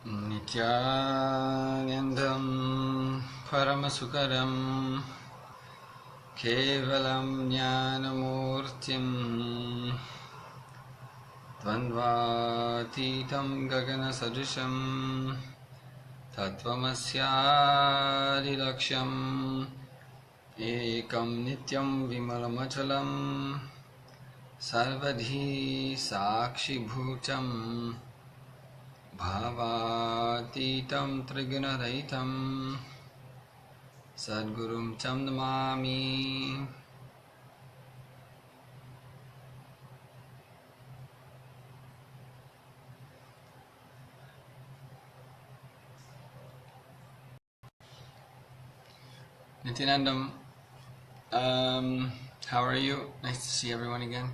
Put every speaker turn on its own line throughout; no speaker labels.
नित्यानन्दं परमसुकरं केवलं ज्ञानमूर्तिं द्वन्द्वातीतं गगनसदृशं तत्त्वमस्यादिलक्ष्यम् एकं नित्यं विमलमचलं सर्वधी साक्षिभूतम् भावातीतं त्रिगुणरहितं सद्गुरुं चं Namami. Nityanandam, how are you? Nice to see everyone again.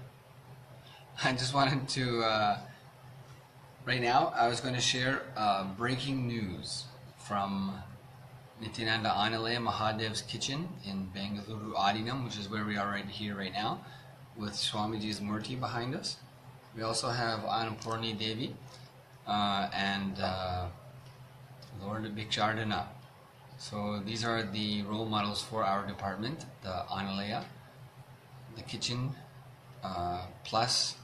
I just wanted to right now, I was going to share breaking news from Nityananda Anilaya Mahadev's kitchen in Bengaluru Adinam, which is where we are right now, with Swamiji's Murti behind us. We also have Annapurni Devi and Lord Bhikshardhana. So these are the role models for our department, the Anilaya, the kitchen, plus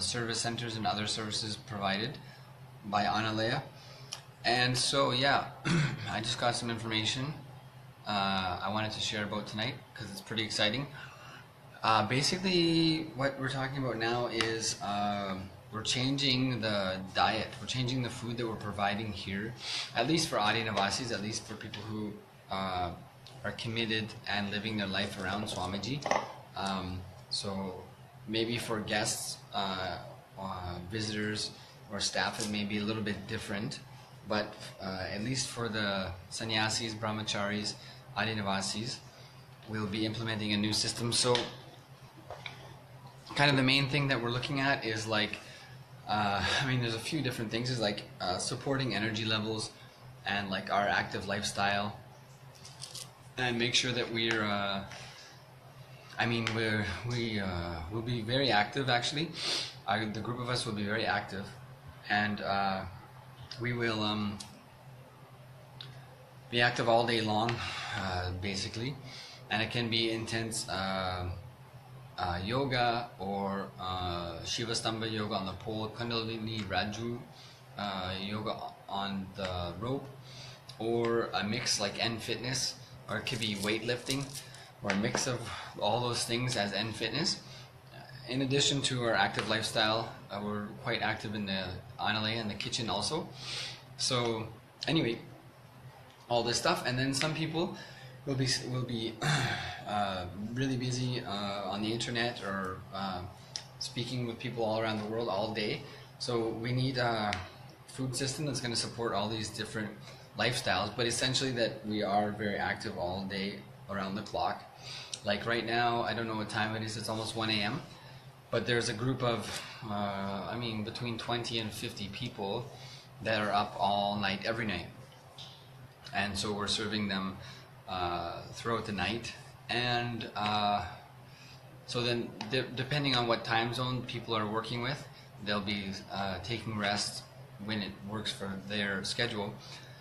service centers and other services provided by Anilaya. And so yeah, I just got some information I wanted to share about tonight because it's pretty exciting. Basically what we're talking about now is we're changing the diet, we're changing the food that we're providing here, at least for Adi Navasis, at least for people who are committed and living their life around Swamiji. So maybe for guests, visitors or staff it may be a little bit different, but at least for the sannyasis, brahmacharis, adinavasis, we'll be implementing a new system. So kind of the main thing that we're looking at is like, there's a few different things, is like supporting energy levels and like our active lifestyle, and make sure that we're we'll be very active actually. The group of us will be very active, and we will be active all day long, basically, and it can be intense yoga or Shiva Stamba yoga on the pole, Kundalini Raju yoga on the rope, or a mix like N Fitness, or it could be weightlifting, or a mix of all those things as N Fitness. In addition to our active lifestyle, we're quite active in the Anilaya and the kitchen also. So anyway, all this stuff, and then some people will be really busy on the internet or speaking with people all around the world all day. So we need a food system that's going to support all these different lifestyles, but essentially that we are very active all day around the clock. Like right now, I don't know what time it is, it's almost 1 a.m. But there's a group of, between 20 and 50 people that are up all night, every night. And so we're serving them throughout the night. And so then, depending on what time zone people are working with, they'll be taking rest when it works for their schedule.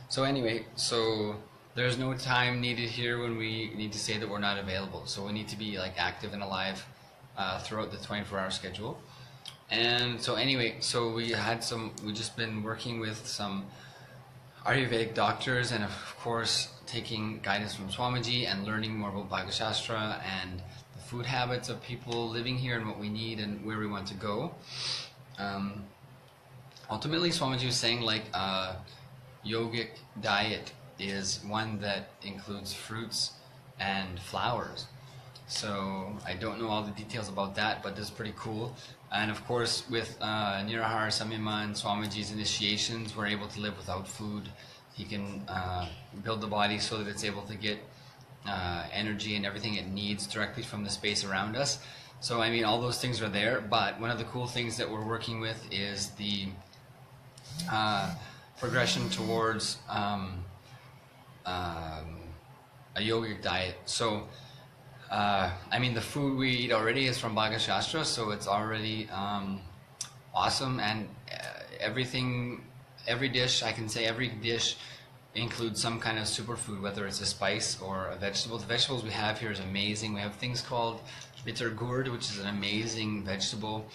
So anyway, so there's no time needed here when we need to say that we're not available. So we need to be like active and alive throughout the 24-hour schedule. And so anyway, so we just been working with some Ayurvedic doctors, and of course taking guidance from Swamiji and learning more about Bhagavad Shastra and the food habits of people living here and what we need and where we want to go. Ultimately, Swamiji was saying like yogic diet is one that includes fruits and flowers. So I don't know all the details about that, but that's pretty cool. And of course, with Nirahara Samyama and Swamiji's initiations, we're able to live without food. He can build the body so that it's able to get energy and everything it needs directly from the space around us. So all those things are there, but one of the cool things that we're working with is the progression towards a yogic diet. So the food we eat already is from Bhagavad Shastra, so it's already awesome, and everything every dish, I can say every dish includes some kind of superfood, whether it's a spice or a vegetable. The vegetables we have here is amazing. We have things called bitter gourd, which is an amazing vegetable,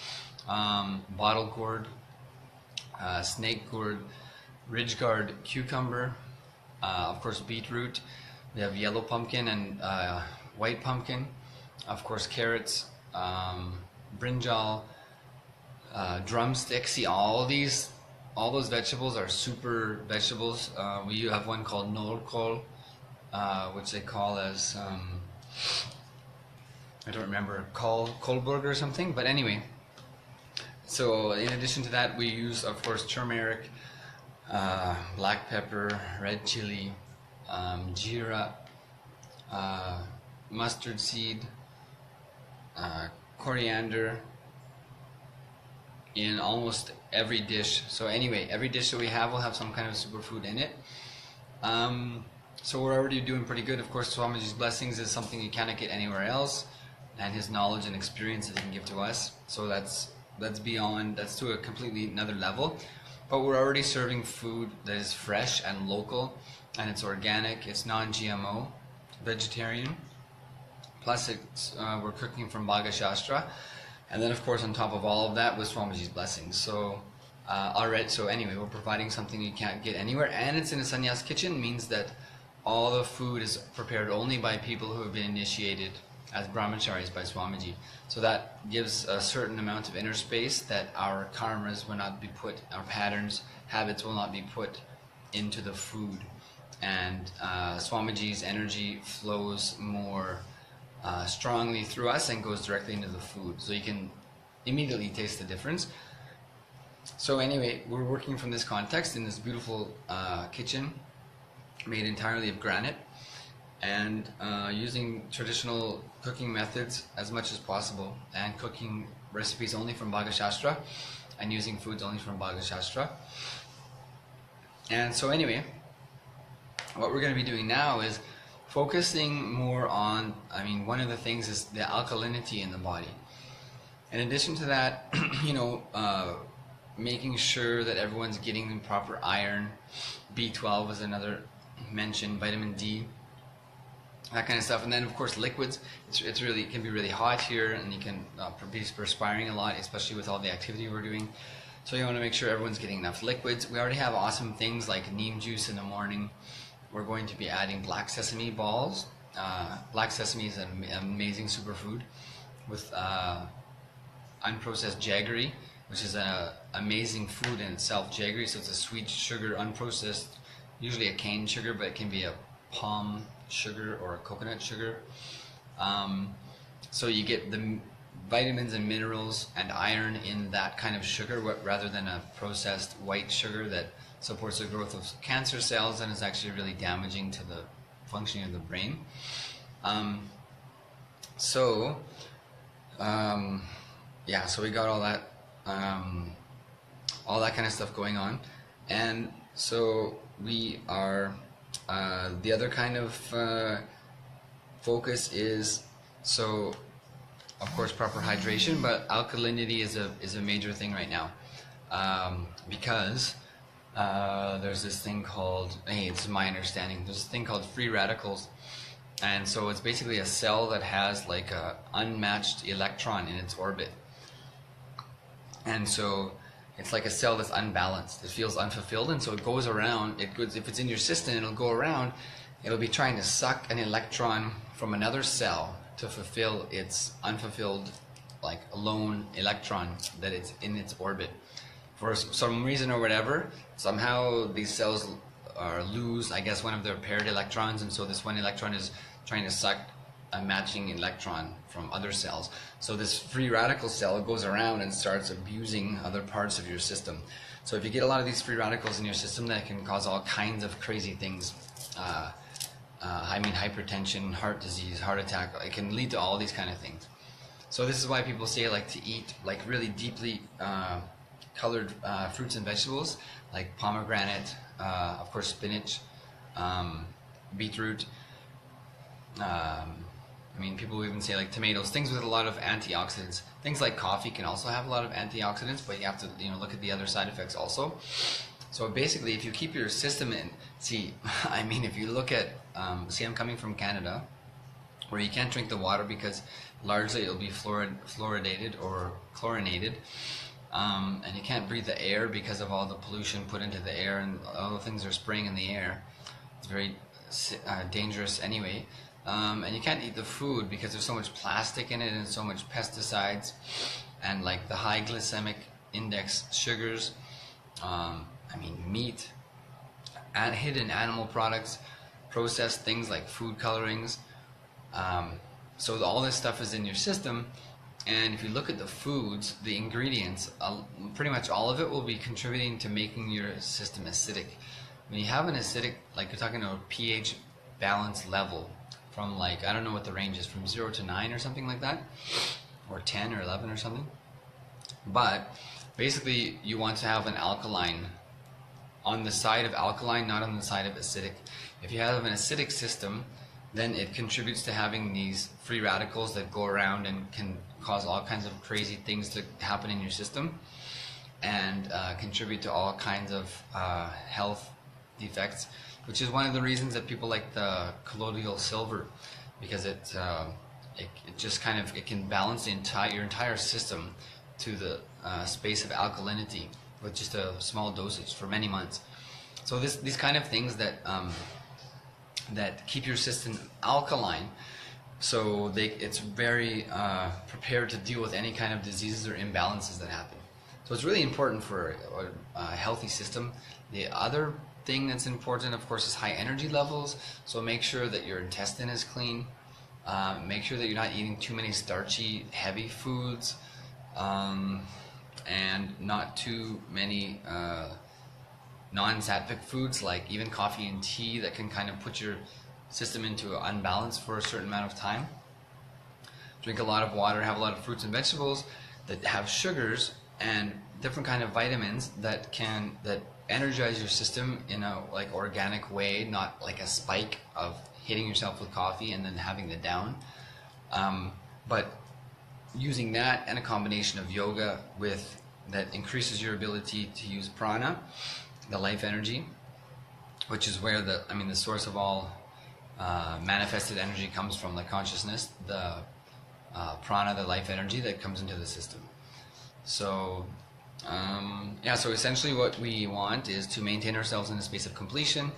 bottle gourd, snake gourd, ridgeguard cucumber, of course beetroot. We have yellow pumpkin and white pumpkin, of course carrots, brinjal, drumstick. See, all those vegetables are super vegetables. We have one called nolkol, which they call as I don't remember, Kolberg or something. But anyway, so in addition to that, we use, of course, turmeric, black pepper, red chili, jeera, mustard seed, coriander in almost every dish. So anyway, every dish that we have will have some kind of superfood in it. So we're already doing pretty good. Of course, Swamiji's blessings is something you cannot get anywhere else, and his knowledge and experience that he can give to us. So that's beyond, that's to a completely another level. But we're already serving food that is fresh and local, and it's organic, it's non-GMO, vegetarian. Plus, we're cooking from Bhaga Shastra. And then, of course, on top of all of that was Swamiji's blessings. So, so anyway, we're providing something you can't get anywhere. And it's in a sannyas kitchen, means that all the food is prepared only by people who have been initiated as brahmacharis by Swamiji. So that gives a certain amount of inner space that our karmas will not be put, our patterns, habits will not be put into the food. And Swamiji's energy flows more strongly through us and goes directly into the food. So you can immediately taste the difference. So anyway, we're working from this context in this beautiful kitchen made entirely of granite, and using traditional cooking methods as much as possible, and cooking recipes only from Bhaga Shastra, and using foods only from Bhaga Shastra. And so anyway, what we're going to be doing now is focusing more on, one of the things is the alkalinity in the body. In addition to that, making sure that everyone's getting the proper iron, B12 was another mention, vitamin D, that kind of stuff. And then, of course, liquids. It can be really hot here, and you can be perspiring a lot, especially with all the activity we're doing. So you want to make sure everyone's getting enough liquids. We already have awesome things like neem juice in the morning. We're going to be adding black sesame balls. Black sesame is an amazing superfood with unprocessed jaggery, which is an amazing food in itself. Jaggery, so it's a sweet sugar, unprocessed, usually a cane sugar, but it can be a palm sugar or a coconut sugar. So you get the vitamins and minerals and iron in that kind of sugar rather than a processed white sugar that supports the growth of cancer cells and is actually really damaging to the functioning of the brain. So we got all that kind of stuff going on. And so we are, the other kind of focus is, so of course proper hydration, but alkalinity is a major thing right now, because there's this thing called, it's my understanding, there's this thing called free radicals. And so it's basically a cell that has like a unmatched electron in its orbit. And so it's like a cell that's unbalanced. It feels unfulfilled, and so it goes around. If it's in your system, it'll go around. It'll be trying to suck an electron from another cell to fulfill its unfulfilled, like, lone electron that it's in its orbit. For some reason or whatever, somehow these cells lose, I guess, one of their paired electrons, and so this one electron is trying to suck a matching electron from other cells. So this free radical cell goes around and starts abusing other parts of your system. So if you get a lot of these free radicals in your system, that can cause all kinds of crazy things. Hypertension, heart disease, heart attack. It can lead to all these kind of things. So this is why people say to eat like really deeply colored fruits and vegetables, like pomegranate, of course spinach, beetroot. People even say like tomatoes, things with a lot of antioxidants. Things like coffee can also have a lot of antioxidants, but you have to look at the other side effects also. So basically, if you keep your system in, see, I mean, if you look at, see, I'm coming from Canada, where you can't drink the water because largely it'll be fluoridated or chlorinated, and you can't breathe the air because of all the pollution put into the air and all the things they're spraying in the air. It's very dangerous anyway. And you can't eat the food because there's so much plastic in it and so much pesticides and like the high glycemic index sugars. I mean, meat, and hidden animal products, processed things like food colorings. So all this stuff is in your system, and if you look at the foods, the ingredients, pretty much all of it will be contributing to making your system acidic. When you have an acidic, like you're talking about a pH balance level from like, I don't know what the range is, from 0 to 9 or something like that, or 10 or 11 or something. But basically you want to have an alkaline on the side of alkaline, not on the side of acidic. If you have an acidic system, then it contributes to having these free radicals that go around and can cause all kinds of crazy things to happen in your system, and contribute to all kinds of health defects, which is one of the reasons that people like the colloidal silver, because it just kind of, it can balance your entire system to the space of alkalinity with just a small dosage for many months. So these kind of things that that keep your system alkaline, so it's very prepared to deal with any kind of diseases or imbalances that happen. So it's really important for a healthy system. The other thing that's important, of course, is high energy levels. So make sure that your intestine is clean. Make sure that you're not eating too many starchy, heavy foods, and not too many non-sattvic foods like even coffee and tea that can kind of put your system into unbalance for a certain amount of time. Drink a lot of water, have a lot of fruits and vegetables that have sugars and different kind of vitamins that energize your system in a like organic way, not like a spike of hitting yourself with coffee and then having the down. But using that and a combination of yoga with that increases your ability to use prana, the life energy, which is where the source of all manifested energy comes from, the consciousness, the prana, the life energy that comes into the system. So so essentially what we want is to maintain ourselves in a space of completion,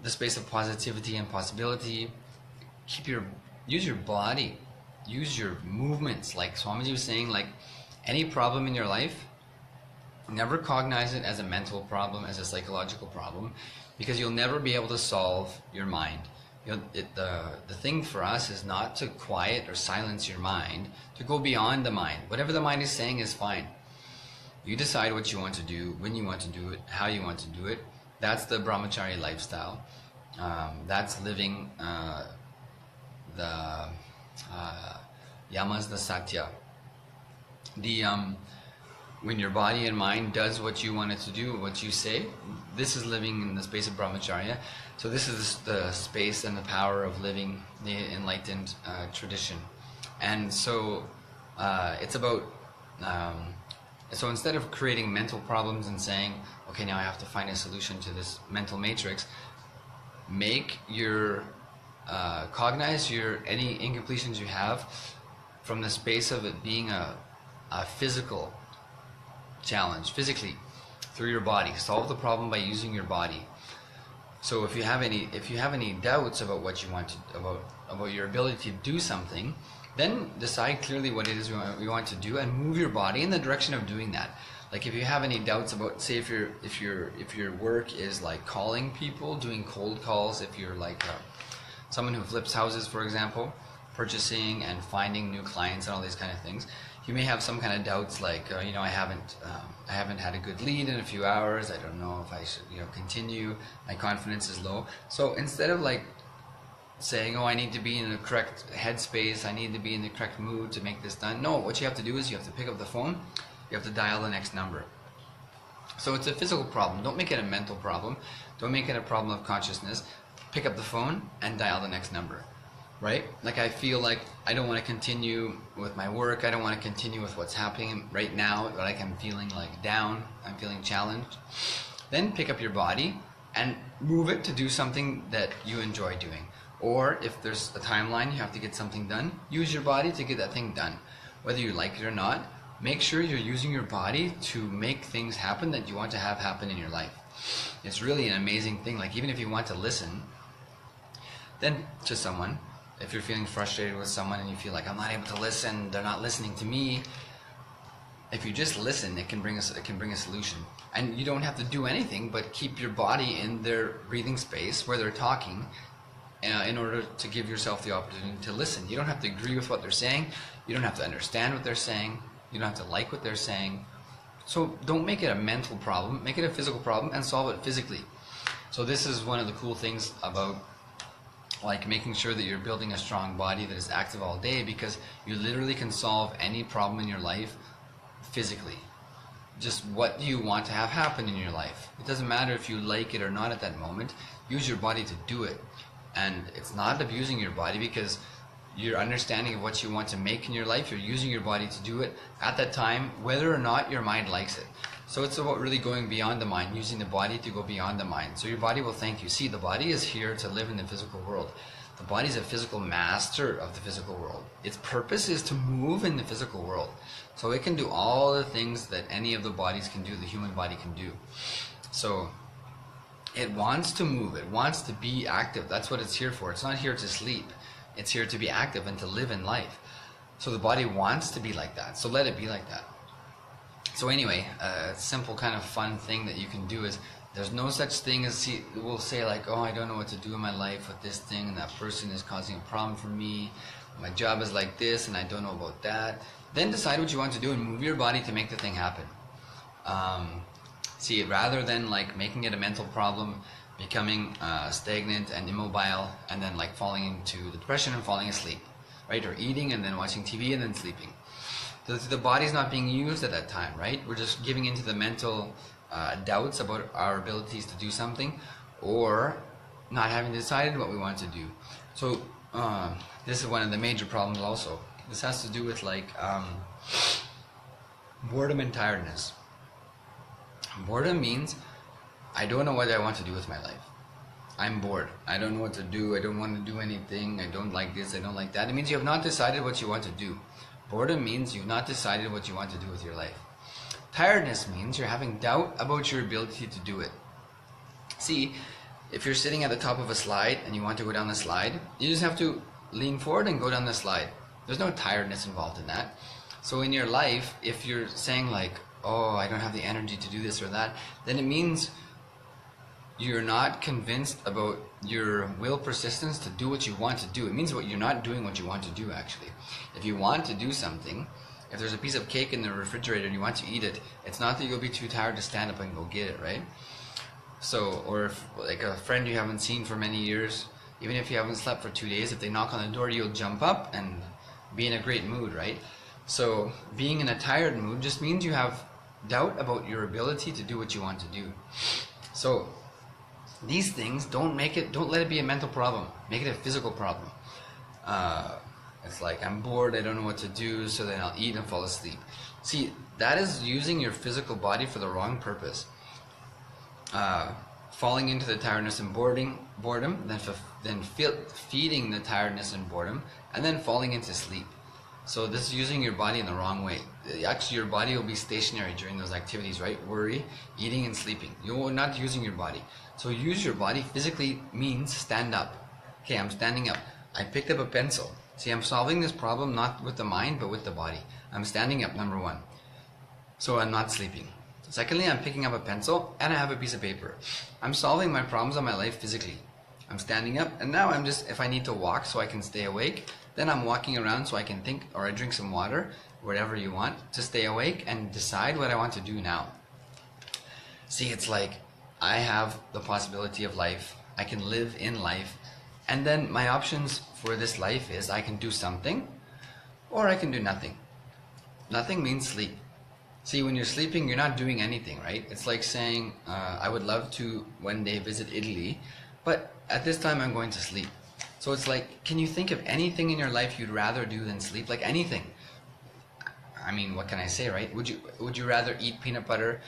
the space of positivity and possibility. Use your body, use your movements. Like Swamiji was saying, like any problem in your life, never cognize it as a mental problem, as a psychological problem, because you'll never be able to solve your mind. The thing for us is not to quiet or silence your mind, to go beyond the mind. Whatever the mind is saying is fine. You decide what you want to do, when you want to do it, how you want to do it. That's the brahmachari lifestyle. That's living the yamas, the satya. When your body and mind does what you want it to do, what you say, this is living in the space of brahmacharya. So this is the space and the power of living the enlightened tradition. And so it's about, so instead of creating mental problems and saying, okay, now I have to find a solution to this mental matrix, make your, cognize any incompletions you have from the space of it being a physical challenge, physically, through your body. Solve the problem by using your body. So if you have any doubts about what you want to, about your ability to do something, then decide clearly what it is you want to do and move your body in the direction of doing that. Like if you have any doubts about, say if your work is like calling people, doing cold calls, if you're like someone who flips houses, for example, purchasing and finding new clients and all these kind of things, you may have some kind of doubts like, I haven't had a good lead in a few hours. I don't know if I should, continue. My confidence is low. So instead of like saying, I need to be in the correct headspace, I need to be in the correct mood to make this done. No, what you have to do is you have to pick up the phone, you have to dial the next number. So it's a physical problem. Don't make it a mental problem. Don't make it a problem of consciousness. Pick up the phone and dial the next number. right? Like I feel like I don't want to continue with my work. I don't want to continue with what's happening right now. Like I'm feeling like down. I'm feeling challenged. Then pick up your body and move it to do something that you enjoy doing. Or if there's a timeline, you have to get something done, use your body to get that thing done. Whether you like it or not, make sure you're using your body to make things happen that you want to have happen in your life. It's really an amazing thing. Like even if you want to listen, then to someone, if you're feeling frustrated with someone and you feel like I'm not able to listen, they're not listening to me, if you just listen, it can bring a solution. And you don't have to do anything but keep your body in their breathing space where they're talking, in order to give yourself the opportunity to listen. You don't have to agree with what they're saying. You don't have to understand what they're saying. You don't have to like what they're saying. So don't make it a mental problem. Make it a physical problem and solve it physically. So this is one of the cool things about like making sure that you're building a strong body that is active all day, because you literally can solve any problem in your life physically. Just what do you want to have happen in your life? It doesn't matter if you like it or not at that moment. Use your body to do it. And it's not abusing your body, because your understanding of what you want to make in your life, you're using your body to do it at that time, whether or not your mind likes it. So it's about really going beyond the mind, using the body to go beyond the mind. So your body will thank you. See, the body is here to live in the physical world. The body is a physical master of the physical world. Its purpose is to move in the physical world. So it can do all the things that any of the bodies can do, the human body can do. So it wants to move. It wants to be active. That's what it's here for. It's not here to sleep. It's here to be active and to live in life. So the body wants to be like that. So let it be like that. So anyway, a simple kind of fun thing that you can do is, there's no such thing as, we'll say like, oh, I don't know what to do in my life with this thing, and that person is causing a problem for me. My job is like this, and I don't know about that. Then decide what you want to do and move your body to make the thing happen. See, rather than like making it a mental problem, becoming stagnant and immobile, and then like falling into the depression and falling asleep, right? Or eating and then watching TV and then sleeping. The body's not being used at that time, right? We're just giving into the mental doubts about our abilities to do something, or not having decided what we want to do. So this is one of the major problems also. This has to do with like boredom and tiredness. Boredom means I don't know what I want to do with my life. I'm bored. I don't know what to do. I don't want to do anything. I don't like this. I don't like that. It means you have not decided what you want to do. Boredom means you've not decided what you want to do with your life. Tiredness means you're having doubt about your ability to do it. See, if you're sitting at the top of a slide and you want to go down the slide, you just have to lean forward and go down the slide. There's no tiredness involved in that. So in your life, if you're saying like, oh, I don't have the energy to do this or that, then it means you're not convinced about your will persistence to do what you want to do. It means you're not doing what you want to do, actually. If you want to do something, if there's a piece of cake in the refrigerator and you want to eat it, it's not that you'll be too tired to stand up and go get it, right? So, or if like a friend you haven't seen for many years, even if you haven't slept for 2 days, if they knock on the door, you'll jump up and be in a great mood, right? So being in a tired mood just means you have doubt about your ability to do what you want to do. So these things, don't let it be a mental problem. Make it a physical problem. It's like, I'm bored, I don't know what to do, so then I'll eat and fall asleep. See, that is using your physical body for the wrong purpose. Falling into the tiredness and boredom, then feeding the tiredness and boredom, and then falling into sleep. So this is using your body in the wrong way. Actually, your body will be stationary during those activities, right? Worry, eating, and sleeping. You're not using your body. So use your body physically means stand up. Okay, I'm standing up. I picked up a pencil. See, I'm solving this problem not with the mind, but with the body. I'm standing up, number one. So I'm not sleeping. Secondly, I'm picking up a pencil and I have a piece of paper. I'm solving my problems of my life physically. I'm standing up, and now I'm just, if I need to walk so I can stay awake, then I'm walking around so I can think, or I drink some water, whatever you want, to stay awake and decide what I want to do now. See, it's like, I have the possibility of life. I can live in life. And then my options for this life is I can do something, or I can do nothing. Nothing means sleep. See, when you're sleeping, you're not doing anything, right? It's like saying, I would love to one day visit Italy, but at this time I'm going to sleep. So it's like, can you think of anything in your life you'd rather do than sleep? Like anything. I mean, what can I say, right? Would you rather eat peanut butter?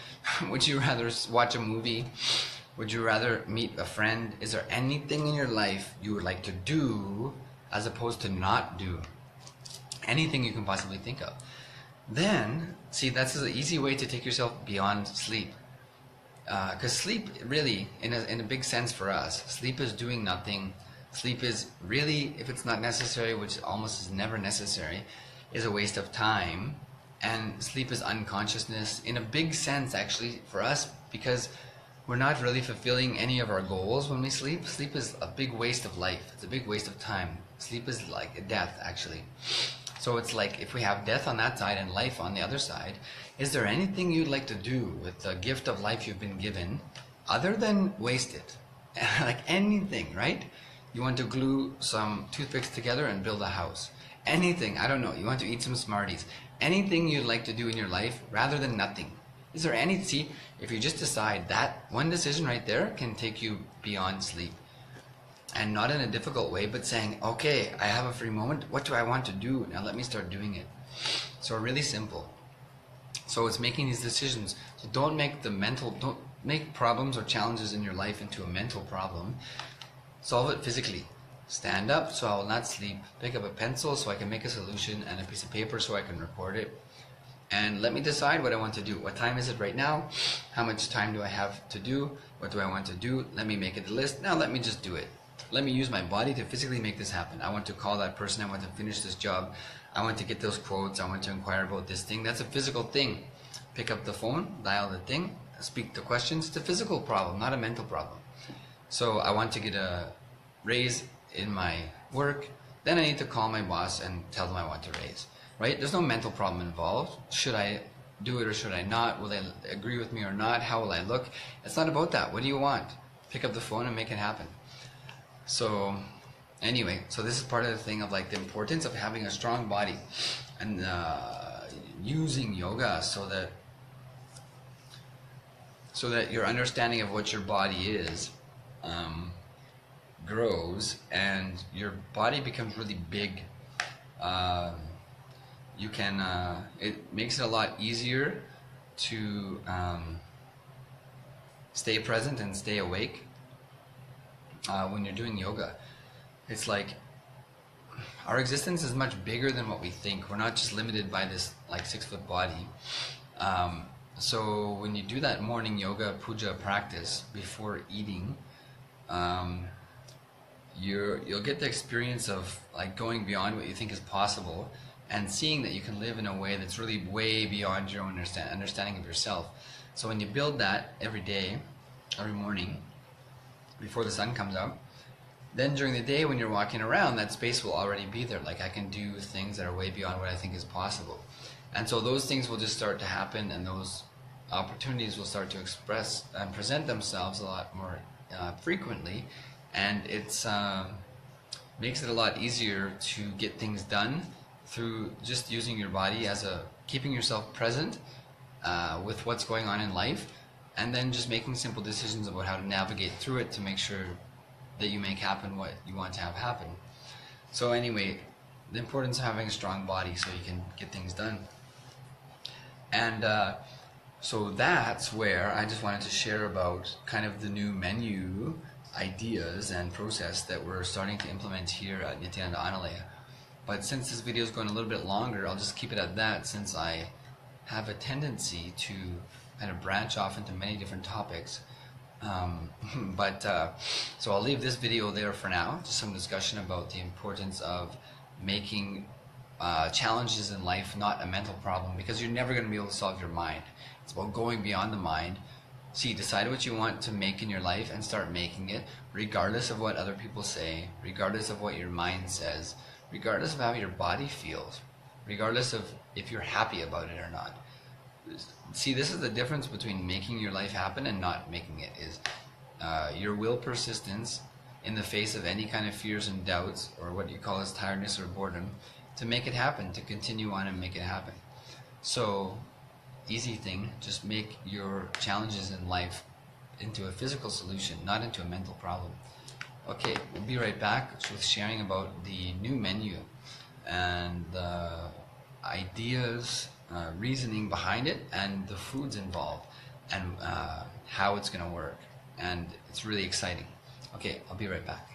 Would you rather watch a movie? Would you rather meet a friend? Is there anything in your life you would like to do as opposed to not do? Anything you can possibly think of. Then, see, that's an easy way to take yourself beyond sleep. Because sleep, really, in a big sense for us, sleep is doing nothing. Sleep is really, if it's not necessary, which almost is never necessary, is a waste of time. And sleep is unconsciousness in a big sense, actually, for us, because we're not really fulfilling any of our goals when we sleep. Sleep is a big waste of life. It's a big waste of time. Sleep is like death, actually. So it's like, if we have death on that side and life on the other side, is there anything you'd like to do with the gift of life you've been given other than waste it? Like anything, right? You want to glue some toothpicks together and build a house. Anything, I don't know, you want to eat some Smarties. Anything you'd like to do in your life rather than nothing. Is there any, see, if you just decide that one decision right there can take you beyond sleep. And not in a difficult way, but saying, okay, I have a free moment. What do I want to do? Now let me start doing it. So really simple. So it's making these decisions. So don't make problems or challenges in your life into a mental problem. Solve it physically. Stand up so I will not sleep. Pick up a pencil so I can make a solution, and a piece of paper so I can record it. And let me decide what I want to do. What time is it right now? How much time do I have to do? What do I want to do? Let me make a list. Now let me just do it. Let me use my body to physically make this happen. I want to call that person. I want to finish this job. I want to get those quotes. I want to inquire about this thing. That's a physical thing. Pick up the phone, dial the thing, speak the questions. It's a physical problem, not a mental problem. So I want to get a raise in my work. Then I need to call my boss and tell them I want to raise. Right? There's no mental problem involved. Should I do it or should I not? Will they agree with me or not? How will I look? It's not about that. What do you want? Pick up the phone and make it happen. So anyway, so this is part of the thing of like the importance of having a strong body and using yoga so that your understanding of what your body is grows and your body becomes really big. You can it makes it a lot easier to stay present and stay awake when you're doing yoga. It's like our existence is much bigger than what we think. We're not just limited by this like 6-foot body. So when you do that morning yoga puja practice before eating, you'll get the experience of like going beyond what you think is possible and seeing that you can live in a way that's really way beyond your own understanding of yourself. So when you build that every day, every morning, before the sun comes out, then during the day when you're walking around, that space will already be there. Like I can do things that are way beyond what I think is possible. And so those things will just start to happen, and those opportunities will start to express and present themselves a lot more frequently. And it's makes it a lot easier to get things done through just using your body as keeping yourself present with what's going on in life, and then just making simple decisions about how to navigate through it to make sure that you make happen what you want to have happen. So anyway, the importance of having a strong body so you can get things done. And so that's where I just wanted to share about kind of the new menu ideas and process that we're starting to implement here at Nityananda Anilaya. But since this video is going a little bit longer, I'll just keep it at that, since I have a tendency to kind of branch off into many different topics. So I'll leave this video there for now, just some discussion about the importance of making challenges in life not a mental problem, because you're never going to be able to solve your mind. It's about going beyond the mind. See, decide what you want to make in your life and start making it, regardless of what other people say, regardless of what your mind says, regardless of how your body feels, regardless of if you're happy about it or not. See, this is the difference between making your life happen and not making it, is your will persistence in the face of any kind of fears and doubts, or what you call as tiredness or boredom, to make it happen, to continue on and make it happen. So, easy thing, just make your challenges in life into a physical solution, not into a mental problem. Okay, we'll be right back with sharing about the new menu and the ideas, reasoning behind it, and the foods involved, and how it's going to work. And it's really exciting. Okay, I'll be right back.